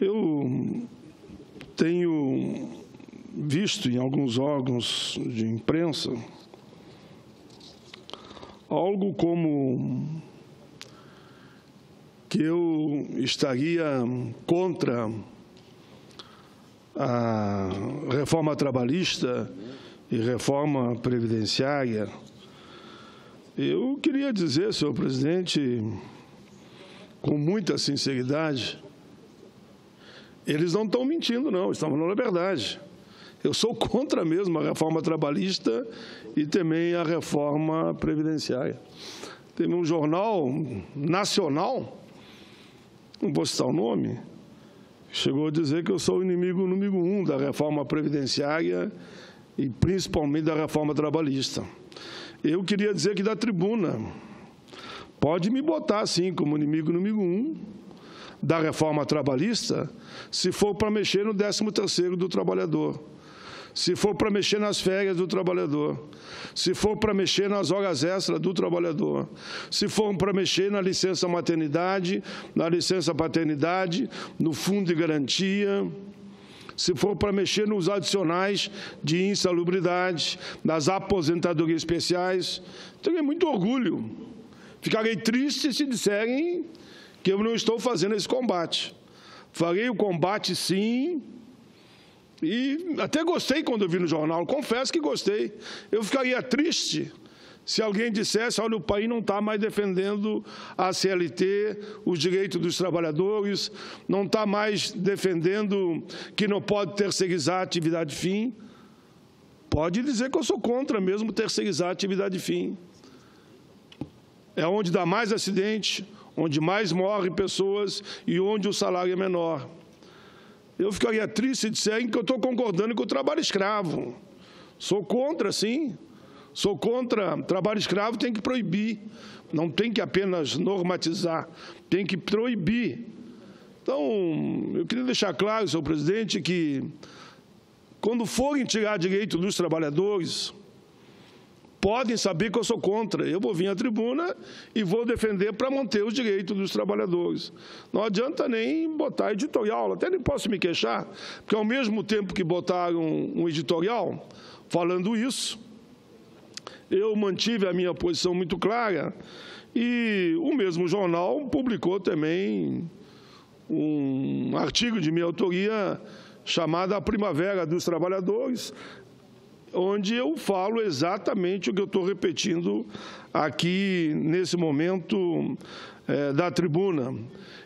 Eu tenho visto em alguns órgãos de imprensa algo como que eu estaria contra a reforma trabalhista e reforma previdenciária. Eu queria dizer, senhor presidente, com muita sinceridade, eles não estão mentindo, não, estão falando a verdade. Eu sou contra mesmo a reforma trabalhista e também a reforma previdenciária. Teve um jornal nacional, não vou citar o nome, chegou a dizer que eu sou o inimigo número 1 da reforma previdenciária e principalmente da reforma trabalhista. Eu queria dizer que da tribuna, pode me botar, sim, como inimigo número 1 da reforma trabalhista, se for para mexer no 13º do trabalhador, se for para mexer nas férias do trabalhador, se for para mexer nas horas extras do trabalhador, se for para mexer na licença maternidade, na licença paternidade, no fundo de garantia, se for para mexer nos adicionais de insalubridade, nas aposentadorias especiais, tenho muito orgulho. Ficarei triste se disserem que eu não estou fazendo esse combate. Farei o combate, sim, e até gostei quando eu vi no jornal, confesso que gostei. Eu ficaria triste se alguém dissesse, olha, o país não está mais defendendo a CLT, os direitos dos trabalhadores, não está mais defendendo que não pode terceirizar a atividade fim. Pode dizer que eu sou contra mesmo terceirizar a atividade fim. É onde dá mais acidente, onde mais morrem pessoas e onde o salário é menor. Eu ficaria triste se disserem que eu estou concordando com o trabalho escravo. Sou contra, sim. Sou contra. Trabalho escravo tem que proibir. Não tem que apenas normatizar, tem que proibir. Então, eu queria deixar claro, senhor presidente, que quando forem tirar direito dos trabalhadores, podem saber que eu sou contra. Eu vou vir à tribuna e vou defender para manter os direitos dos trabalhadores. Não adianta nem botar editorial, até nem posso me queixar, porque ao mesmo tempo que botaram um editorial falando isso, eu mantive a minha posição muito clara e o mesmo jornal publicou também um artigo de minha autoria chamado A Primavera dos Trabalhadores, onde eu falo exatamente o que eu estou repetindo aqui nesse momento da tribuna.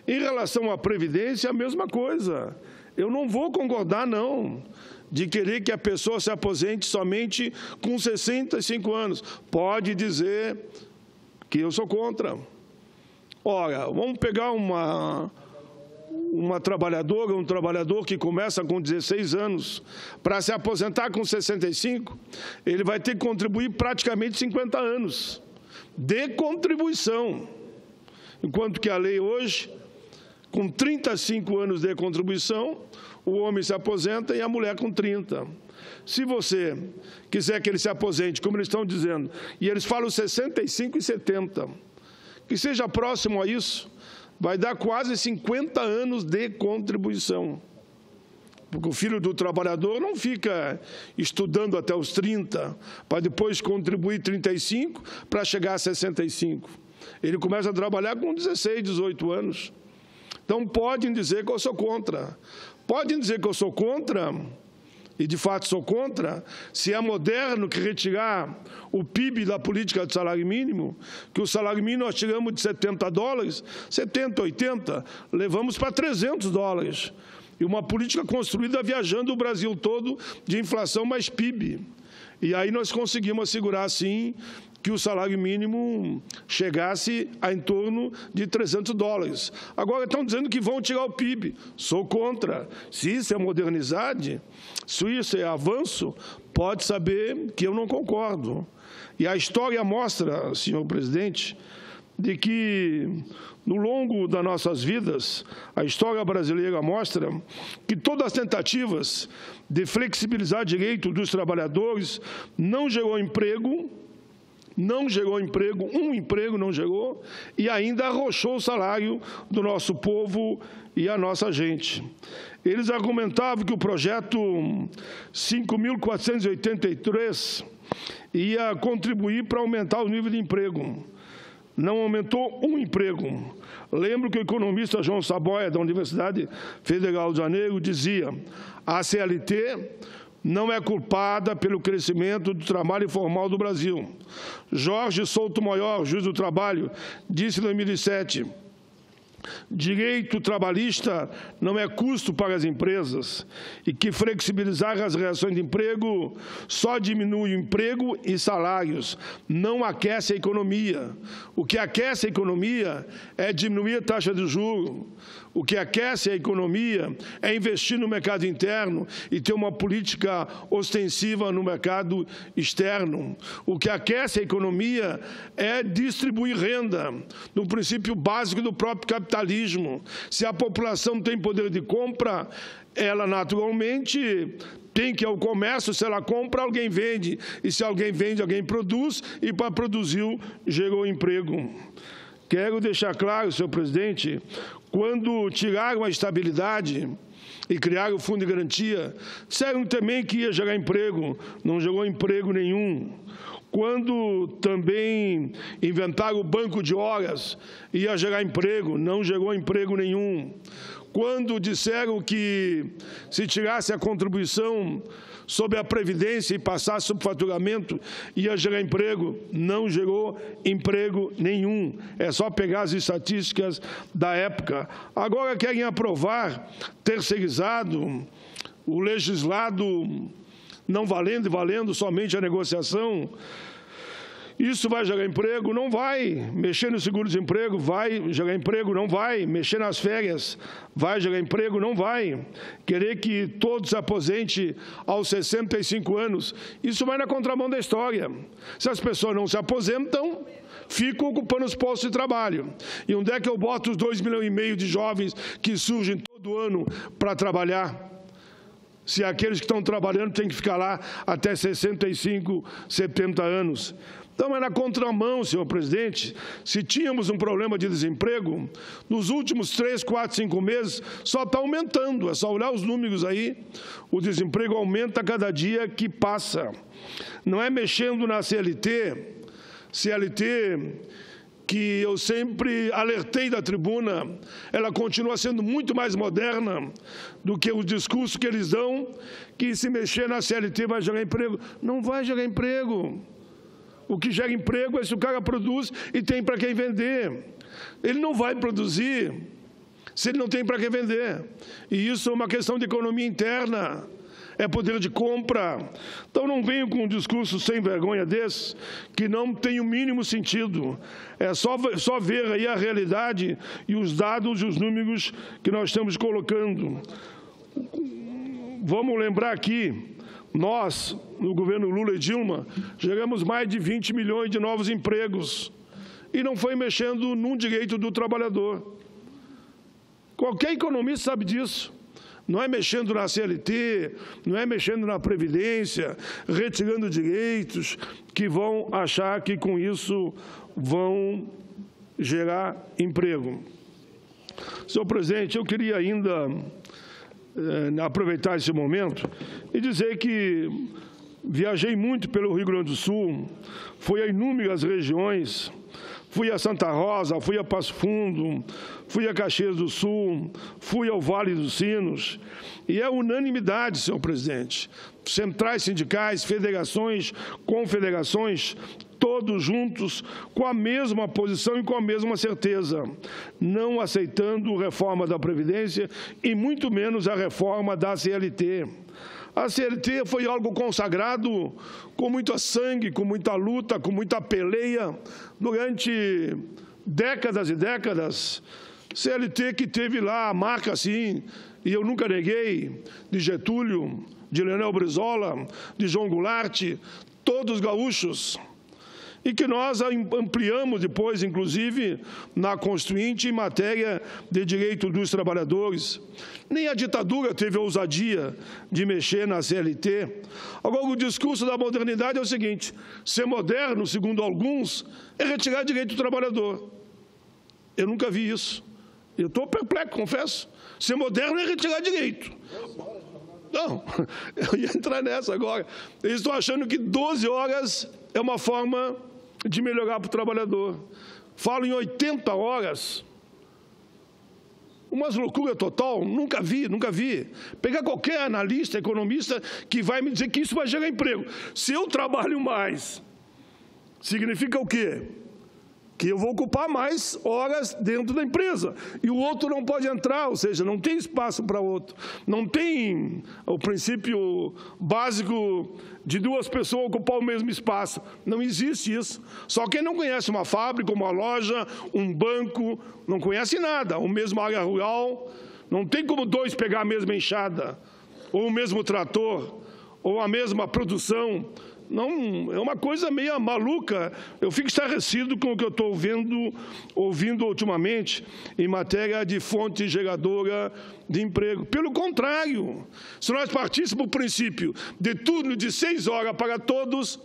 Em relação à Previdência, a mesma coisa. Eu não vou concordar, não, de querer que a pessoa se aposente somente com 65 anos. Pode dizer que eu sou contra. Ora, vamos pegar uma trabalhadora, um trabalhador que começa com 16 anos, para se aposentar com 65, ele vai ter que contribuir praticamente 50 anos de contribuição. Enquanto que a lei hoje, com 35 anos de contribuição, o homem se aposenta e a mulher com 30. Se você quiser que ele se aposente, como eles estão dizendo, e eles falam 65 e 70, que seja próximo a isso, vai dar quase 50 anos de contribuição. Porque o filho do trabalhador não fica estudando até os 30, para depois contribuir 35, para chegar a 65. Ele começa a trabalhar com 16, 18 anos. Então, podem dizer que eu sou contra. Podem dizer que eu sou contra, e de fato sou contra, se é moderno que retirar o PIB da política do salário mínimo, que o salário mínimo nós tiramos de $70, 70, 80, levamos para $300. E uma política construída viajando o Brasil todo de inflação mais PIB. E aí nós conseguimos assegurar, sim, que o salário mínimo chegasse a em torno de $300. Agora estão dizendo que vão tirar o PIB. Sou contra. Se isso é modernidade, se isso é avanço, pode saber que eu não concordo. E a história mostra, senhor presidente, de que, no longo das nossas vidas, a história brasileira mostra que todas as tentativas de flexibilizar direitos dos trabalhadores não gerou emprego, não gerou emprego, um emprego não gerou, e ainda arrochou o salário do nosso povo e a nossa gente. Eles argumentavam que o projeto 5.483 ia contribuir para aumentar o nível de emprego. Não aumentou um emprego. Lembro que o economista João Saboia, da Universidade Federal de Janeiro, dizia: a CLT não é culpada pelo crescimento do trabalho informal do Brasil. Jorge Souto Maior, juiz do trabalho, disse em 2007, direito trabalhista não é custo para as empresas e que flexibilizar as relações de emprego só diminui o emprego e salários, não aquece a economia. O que aquece a economia é diminuir a taxa de juros. O que aquece a economia é investir no mercado interno e ter uma política ostensiva no mercado externo. O que aquece a economia é distribuir renda, no princípio básico do próprio capitalismo. Se a população tem poder de compra, ela naturalmente tem que ir ao comércio. Se ela compra, alguém vende. E se alguém vende, alguém produz. E para produzir, gerou emprego. Quero deixar claro, senhor presidente, quando tiraram a estabilidade e criaram o fundo de garantia, disseram também que ia gerar emprego, não gerou emprego nenhum. Quando também inventaram o banco de horas, ia gerar emprego, não gerou emprego nenhum. Quando disseram que se tirasse a contribuição sobre a Previdência e passasse sobre faturamento, ia gerar emprego, não gerou emprego nenhum. É só pegar as estatísticas da época. Agora querem aprovar, terceirizado, o legislado não valendo e valendo somente a negociação. Isso vai gerar emprego? Não vai. Mexer no seguro-desemprego? Vai gerar emprego? Não vai. Mexer nas férias? Vai gerar emprego? Não vai. Querer que todos se aposentem aos 65 anos? Isso vai na contramão da história. Se as pessoas não se aposentam, ficam ocupando os postos de trabalho. E onde é que eu boto os 2,5 milhões de jovens que surgem todo ano para trabalhar? Se aqueles que estão trabalhando têm que ficar lá até 65, 70 anos. Então, é na contramão, senhor presidente. Se tínhamos um problema de desemprego, nos últimos 3, 4, 5 meses, só está aumentando. É só olhar os números aí. O desemprego aumenta cada dia que passa. Não é mexendo na CLT que eu sempre alertei da tribuna, ela continua sendo muito mais moderna do que o discurso que eles dão, que se mexer na CLT vai gerar emprego. Não vai gerar emprego. O que gera emprego é se o cara produz e tem para quem vender. Ele não vai produzir se ele não tem para quem vender. E isso é uma questão de economia interna. É poder de compra. Então, não venho com um discurso sem vergonha desse, que não tem o mínimo sentido. É só ver aí a realidade e os dados e os números que nós estamos colocando. Vamos lembrar aqui, nós, no governo Lula e Dilma, geramos mais de 20 milhões de novos empregos. E não foi mexendo num direito do trabalhador. Qualquer economista sabe disso. Não é mexendo na CLT, não é mexendo na Previdência, retirando direitos, que vão achar que com isso vão gerar emprego. Senhor presidente, eu queria ainda aproveitar esse momento e dizer que viajei muito pelo Rio Grande do Sul, fui a inúmeras regiões, fui a Santa Rosa, fui a Passo Fundo, fui a Caxias do Sul, fui ao Vale dos Sinos, e é unanimidade, senhor presidente. Centrais sindicais, federações, confederações, todos juntos, com a mesma posição e com a mesma certeza, não aceitando reforma da Previdência e muito menos a reforma da CLT. A CLT foi algo consagrado com muito sangue, com muita luta, com muita peleia, durante décadas e décadas. CLT que teve lá a marca, assim, e eu nunca neguei, de Getúlio, de Leonel Brizola, de João Goulart, todos gaúchos. e que nós ampliamos depois, inclusive, na Constituinte, em matéria de direito dos trabalhadores. Nem a ditadura teve a ousadia de mexer na CLT. Agora, o discurso da modernidade é o seguinte: ser moderno, segundo alguns, é retirar direito do trabalhador. Eu nunca vi isso. Eu estou perplexo, confesso. Ser moderno é retirar direito. Não, eu ia entrar nessa agora. Eles estão achando que 12 horas é uma forma de melhorar para o trabalhador. Falam em 80 horas. Umas loucuras total, nunca vi. Pegar qualquer analista, economista, que vai me dizer que isso vai gerar emprego. Se eu trabalho mais, significa o quê? Que eu vou ocupar mais horas dentro da empresa. E o outro não pode entrar, ou seja, não tem espaço para outro. Não tem o princípio básico de duas pessoas ocupar o mesmo espaço. Não existe isso. Só quem não conhece uma fábrica, uma loja, um banco, não conhece nada. O mesmo área rural, não tem como dois pegar a mesma enxada, ou o mesmo trator, ou a mesma produção. Não, é uma coisa meio maluca. Eu fico estarrecido com o que eu estou ouvindo ultimamente em matéria de fonte geradora de emprego. Pelo contrário, se nós partíssemos do princípio de turno de 6 horas para todos,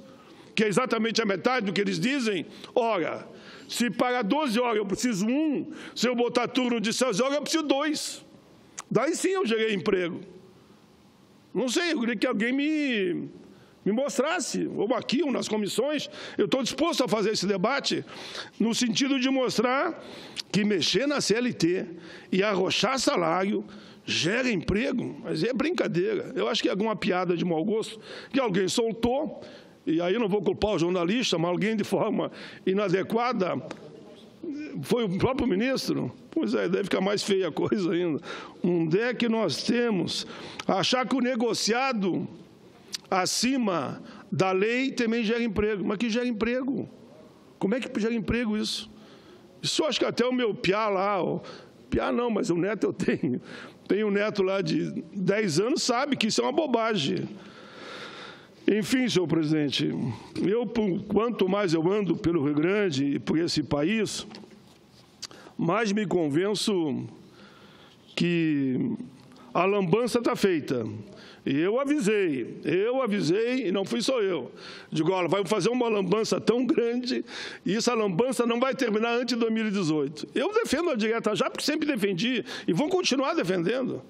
que é exatamente a metade do que eles dizem, ora, se para 12 horas eu preciso 1, se eu botar turno de 6 horas eu preciso 2. Daí sim eu gerei emprego. Não sei, eu queria que alguém me mostrasse, ou aqui, ou nas comissões. Eu estou disposto a fazer esse debate no sentido de mostrar que mexer na CLT e arrochar salário gera emprego, mas é brincadeira. Eu acho que é alguma piada de mau gosto que alguém soltou, e aí eu não vou culpar o jornalista, mas alguém de forma inadequada, foi o próprio ministro. Pois é, deve ficar mais feia a coisa ainda. Onde é que nós temos? Achar que o negociado acima da lei também gera emprego. Mas que gera emprego? Como é que gera emprego isso? Isso acho que até o meu piá lá, piá não, mas o neto eu tenho. Tenho um neto lá de 10 anos, sabe que isso é uma bobagem. Enfim, senhor presidente, quanto mais eu ando pelo Rio Grande e por esse país, mais me convenço que a lambança está feita. E eu avisei, e não fui só eu. Digo, olha, vai fazer uma lambança tão grande, e essa lambança não vai terminar antes de 2018. Eu defendo a direta já, porque sempre defendi, e vou continuar defendendo.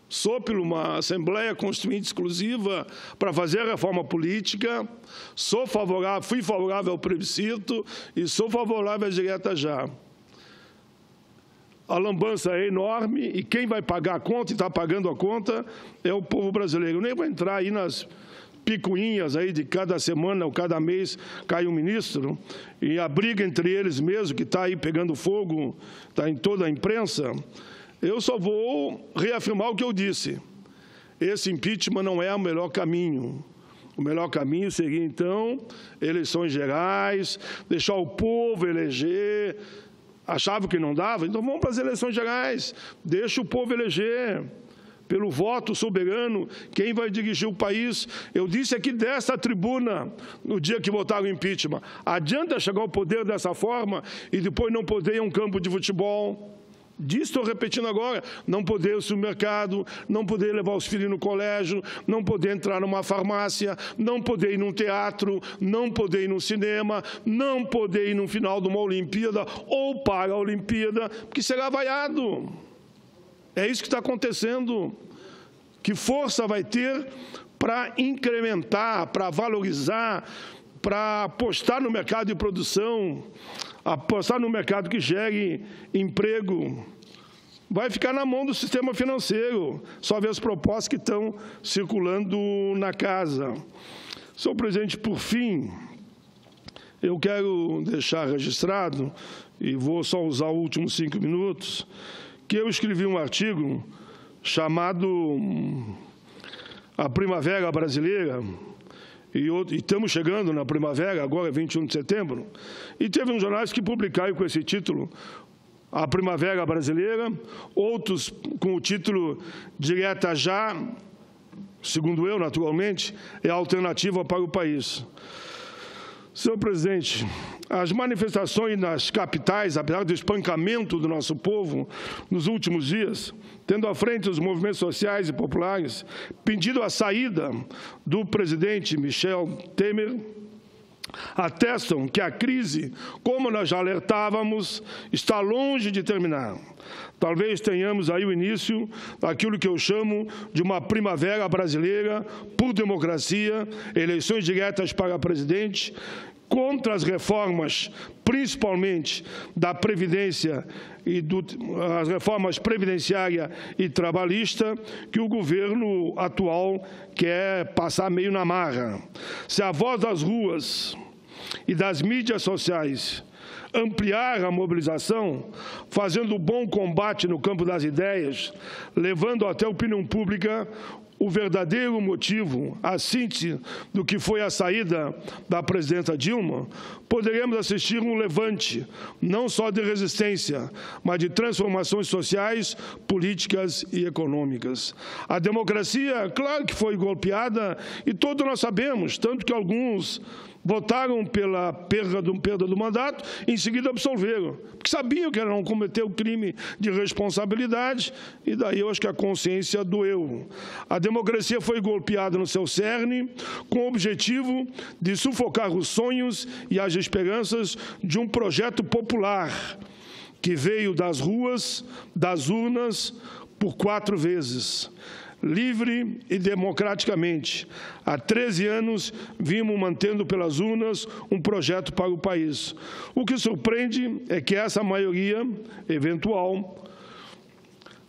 Sou por uma Assembleia Constituinte exclusiva para fazer a reforma política, fui favorável ao plebiscito e sou favorável à direta já. A lambança é enorme e quem vai pagar a conta e está pagando a conta é o povo brasileiro. Eu nem vou entrar aí nas picuinhas aí de cada semana ou cada mês cai um ministro e a briga entre eles mesmo, que está aí pegando fogo, está em toda a imprensa. Eu só vou reafirmar o que eu disse. Esse impeachment não é o melhor caminho. O melhor caminho seria, então, eleições gerais, deixar o povo eleger. Achava que não dava? Então vamos para as eleições gerais. Deixa o povo eleger. Pelo voto soberano, quem vai dirigir o país. Eu disse aqui dessa tribuna, no dia que votaram o impeachment, adianta chegar ao poder dessa forma e depois não poder ir a um campo de futebol? Disso estou repetindo agora, não poder ir ao supermercado, não poder levar os filhos no colégio, não poder entrar numa farmácia, não poder ir num teatro, não poder ir num cinema, não poder ir no final de uma Olimpíada ou para a Olimpíada, porque será vaiado. É isso que está acontecendo. Que força vai ter para incrementar, para valorizar, para apostar no mercado de produção, apostar no mercado que gere emprego? Vai ficar na mão do sistema financeiro. Só ver as propostas que estão circulando na casa. Senhor presidente, por fim, eu quero deixar registrado, e vou só usar os últimos 5 minutos, que eu escrevi um artigo chamado A Primavera Brasileira, e estamos chegando na primavera, agora 21 de setembro, e teve uns jornais que publicaram com esse título, A Primavera Brasileira, outros com o título Direta Já, segundo eu, naturalmente, é a alternativa para o país. Senhor presidente, as manifestações nas capitais, apesar do espancamento do nosso povo nos últimos dias, tendo à frente os movimentos sociais e populares, pedindo a saída do presidente Michel Temer, atestam que a crise, como nós já alertávamos, está longe de terminar. Talvez tenhamos aí o início daquilo que eu chamo de uma primavera brasileira por democracia, eleições diretas para presidente, contra as reformas, principalmente da Previdência e as reformas previdenciária e trabalhista, que o governo atual quer passar meio na marra. Se a voz das ruas e das mídias sociais ampliar a mobilização, fazendo bom combate no campo das ideias, levando até a opinião pública o verdadeiro motivo, a síntese do que foi a saída da presidenta Dilma, poderemos assistir um levante, não só de resistência, mas de transformações sociais, políticas e econômicas. A democracia, claro que foi golpeada, e todos nós sabemos, tanto que alguns votaram pela perda do mandato e, em seguida, absolveram, porque sabiam que não cometeu crime de responsabilidade, e daí eu acho que a consciência doeu. A democracia foi golpeada no seu cerne, com o objetivo de sufocar os sonhos e as esperanças de um projeto popular, que veio das ruas, das urnas, por 4 vezes. Livre e democraticamente. Há 13 anos, vimos mantendo pelas urnas um projeto para o país. O que surpreende é que essa maioria eventual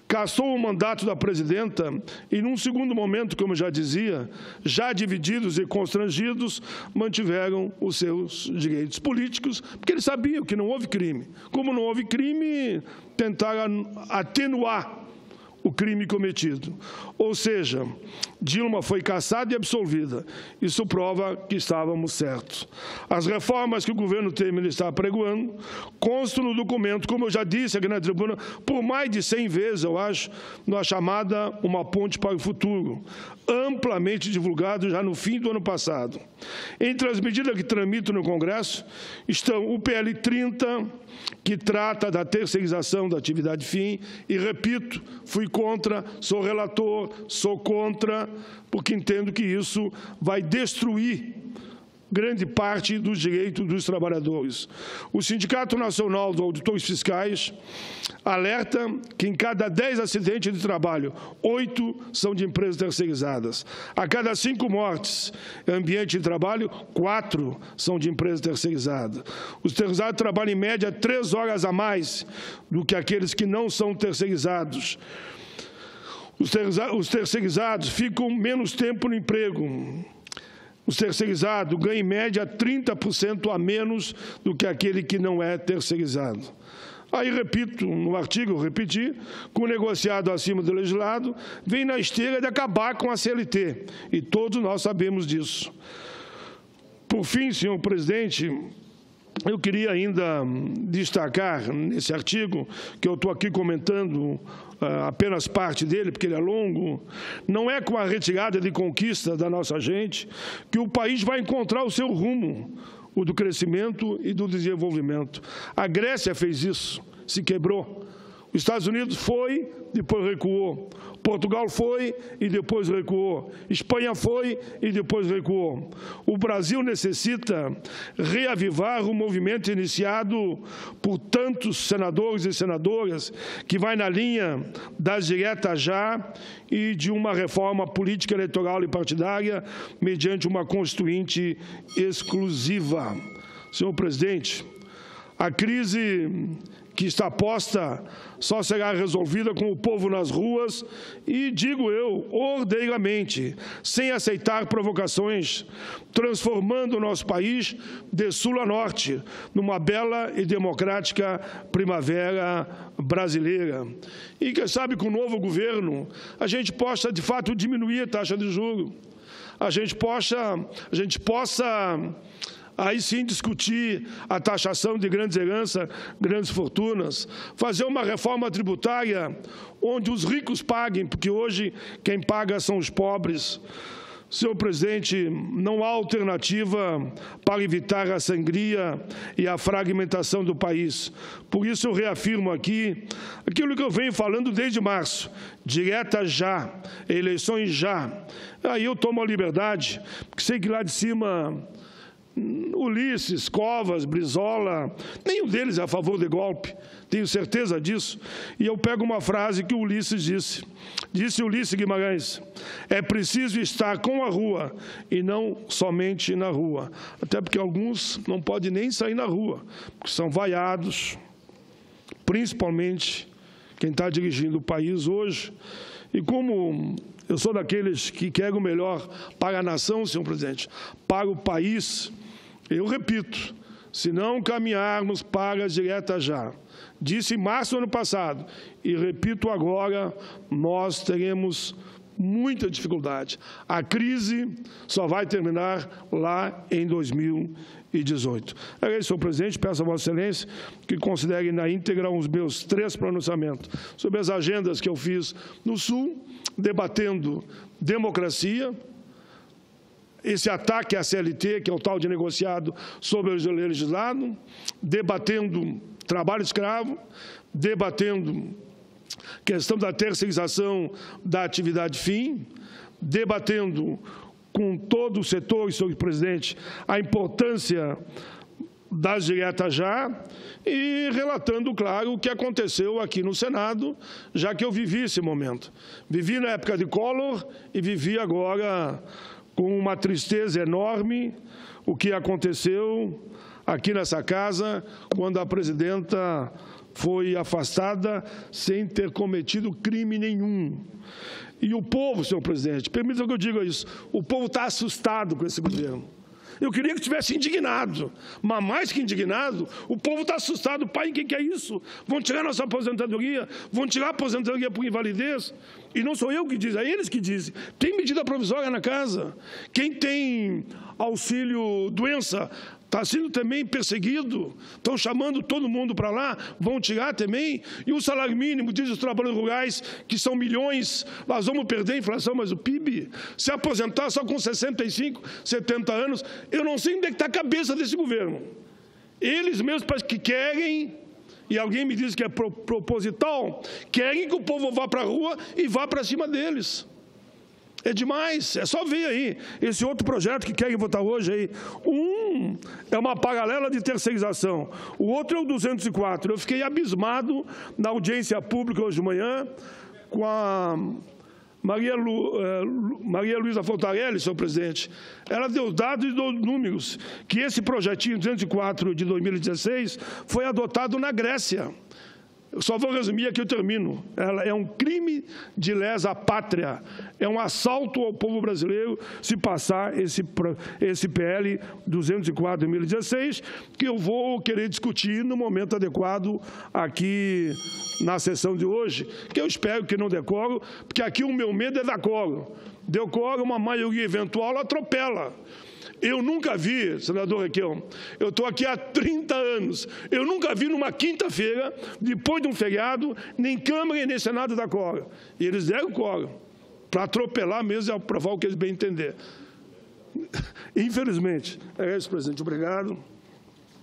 cassou o mandato da presidenta e, num segundo momento, como eu já dizia, já divididos e constrangidos, mantiveram os seus direitos políticos, porque eles sabiam que não houve crime. Como não houve crime, tentaram atenuar o crime cometido. Ou seja, Dilma foi cassada e absolvida. Isso prova que estávamos certos. As reformas que o governo Temer está apregoando constam no documento, como eu já disse aqui na tribuna, por mais de 100 vezes, eu acho, na chamada Uma Ponte para o Futuro, amplamente divulgado já no fim do ano passado. Entre as medidas que tramitam no Congresso estão o PL 30, que trata da terceirização da atividade fim, e, repito, fui contra, sou relator, sou contra, porque entendo que isso vai destruir grande parte dos direitos dos trabalhadores. O Sindicato Nacional dos Auditores Fiscais alerta que em cada 10 acidentes de trabalho, 8 são de empresas terceirizadas. A cada 5 mortes em ambiente de trabalho, 4 são de empresas terceirizadas. Os terceirizados trabalham em média 3 horas a mais do que aqueles que não são terceirizados. Os terceirizados ficam menos tempo no emprego. Os terceirizados ganham, em média, 30% a menos do que aquele que não é terceirizado. Aí, repito, no artigo, eu repeti, com o negociado acima do legislado, vem na esteira de acabar com a CLT, e todos nós sabemos disso. Por fim, senhor presidente, eu queria ainda destacar nesse artigo, que eu estou aqui comentando apenas parte dele, porque ele é longo, não é com a retirada de conquista da nossa gente que o país vai encontrar o seu rumo, o do crescimento e do desenvolvimento. A Grécia fez isso, se quebrou. Os Estados Unidos foi, depois recuou. Portugal foi e depois recuou. Espanha foi e depois recuou. O Brasil necessita reavivar o movimento iniciado por tantos senadores e senadoras, que vai na linha das diretas já e de uma reforma política, eleitoral e partidária mediante uma constituinte exclusiva. Senhor presidente, a crise que está posta só será resolvida com o povo nas ruas e, digo eu, ordeiramente, sem aceitar provocações, transformando o nosso país de sul a norte numa bela e democrática primavera brasileira. E quem sabe com o novo governo a gente possa, de fato, diminuir a taxa de juros, a gente possa aí sim discutir a taxação de grandes heranças, grandes fortunas, fazer uma reforma tributária onde os ricos paguem, porque hoje quem paga são os pobres, Senhor presidente, não há alternativa para evitar a sangria e a fragmentação do país. Por isso, eu reafirmo aqui aquilo que eu venho falando desde março: direta já, eleições já. Aí eu tomo a liberdade, porque sei que lá de cima Ulisses, Covas, Brizola, nenhum deles é a favor de golpe, tenho certeza disso. E eu pego uma frase que o Ulisses disse Ulisses Guimarães: é preciso estar com a rua e não somente na rua. Até porque alguns não podem nem sair na rua, porque são vaiados, principalmente quem está dirigindo o país hoje. E como eu sou daqueles que querem o melhor para a nação, senhor presidente, para o país, eu repito, se não caminharmos para a direta já, disse em março do ano passado, e repito agora, nós teremos muita dificuldade. A crise só vai terminar lá em 2018. É isso, senhor presidente, peço a Vossa Excelência que considere na íntegra os meus 3 pronunciamentos sobre as agendas que eu fiz no Sul, debatendo democracia, esse ataque à CLT, que é o tal de negociado sobre o legislado, debatendo trabalho escravo, debatendo questão da terceirização da atividade fim, debatendo com todo o setor, senhor presidente, a importância das diretas já e relatando, claro, o que aconteceu aqui no Senado, já que eu vivi esse momento. Vivi na época de Collor e vivi agora com uma tristeza enorme o que aconteceu aqui nessa casa quando a presidenta foi afastada sem ter cometido crime nenhum. E o povo, senhor presidente, permita que eu diga isso, o povo está assustado com esse governo. Eu queria que estivesse indignado, mas mais que indignado, o povo está assustado. Pai, o que é isso? Vão tirar nossa aposentadoria? Vão tirar a aposentadoria por invalidez? E não sou eu que diz, é eles que dizem. Tem medida provisória na casa. Quem tem auxílio doença está sendo também perseguido, estão chamando todo mundo para lá, vão tirar também. E o salário mínimo, diz os trabalhadores rurais, que são milhões, nós vamos perder a inflação, mas o PIB, se aposentar só com 65, 70 anos, eu não sei onde é que está a cabeça desse governo. Eles mesmos que querem, e alguém me diz que é proposital, querem que o povo vá para a rua e vá para cima deles. É demais, é só ver aí, esse outro projeto que querem votar hoje aí, um é uma paralela de terceirização, o outro é o 204, eu fiquei abismado na audiência pública hoje de manhã com a Maria Luísa Fontarelli, senhor presidente, ela deu dados e deu números, que esse projetinho 204 de 2016 foi adotado na Grécia. Eu só vou resumir aqui, eu termino. Ela é um crime de lesa pátria, é um assalto ao povo brasileiro se passar esse PL 204 de 2016, que eu vou querer discutir no momento adequado aqui na sessão de hoje, que eu espero que não decoro, porque aqui o meu medo é da coro. Decoro, uma maioria eventual atropela. Eu nunca vi, senador Requião, eu estou aqui há 30 anos, eu nunca vi numa quinta-feira, depois de um feriado, nem Câmara e nem Senado da quórum. E eles deram quórum, para atropelar mesmo e aprovar o que eles bem entender. Infelizmente. É isso, presidente. Obrigado.